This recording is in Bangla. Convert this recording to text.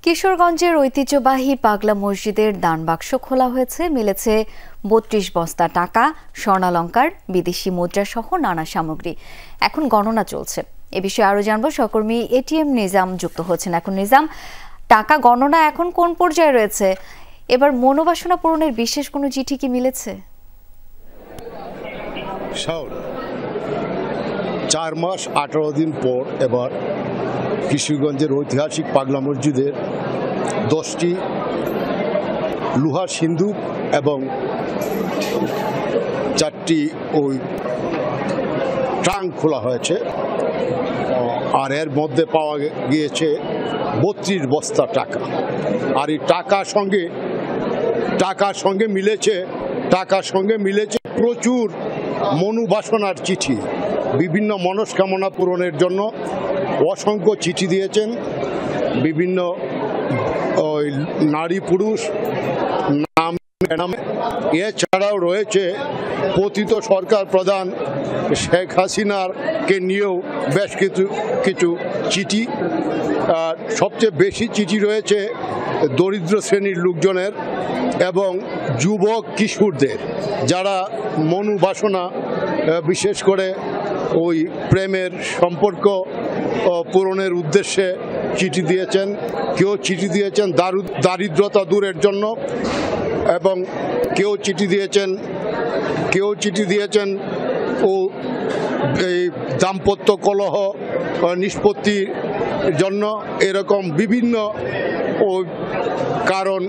কিশোরগঞ্জের ঐতিহ্যবাহী পাগলা মসজিদের দানবাক্স খোলা হয়েছে। মিলেছে ৩২ বস্তা টাকা, স্বর্ণালংকার, বিদেশি মুদ্রা সহ নানা সামগ্রী। এখন গণনা চলছে। এ বিষয়ে আরো জানবো, সহকর্মী এটিএম নিজাম যুক্ত হচ্ছেন। এখন নিজাম, টাকা গণনা এখন কোন পর্যায়ে রয়েছে? এবার মনোবাসনা পূরণের বিশেষ কোনো চিঠি কি মিলেছে? 4 মাস 18 দিন পর এবার কিশোরগঞ্জের ঐতিহাসিক পাগলা মসজিদের 10টি লোহার সিন্দুক এবং 4টি ওই ট্রাঙ্ক খোলা হয়েছে। আর এর মধ্যে পাওয়া গিয়েছে 32 বস্তা টাকা। আর এই টাকার সঙ্গে মিলেছে প্রচুর মনোবাসনার চিঠি। বিভিন্ন মনস্কামনা পূরণের জন্য অসংখ্য চিঠি দিয়েছেন বিভিন্ন নারী পুরুষ নামে। এছাড়াও রয়েছে পতিত সরকার প্রধান শেখ হাসিনাকে নিয়েও বেশ কিছু চিঠি। সবচেয়ে বেশি চিঠি রয়েছে দরিদ্র শ্রেণীর লোকজনের এবং যুবক কিশোরদের, যারা মনোবাসনা বিশেষ করে ওই প্রেমের সম্পর্ক পূরণের উদ্দেশ্যে চিঠি দিয়েছেন। কেউ চিঠি দিয়েছেন দারিদ্রতা দূরের জন্য এবং কেউ চিঠি দিয়েছেন ও এই দাম্পত্য কলহ নিষ্পত্তির জন্য। এরকম বিভিন্ন কারণ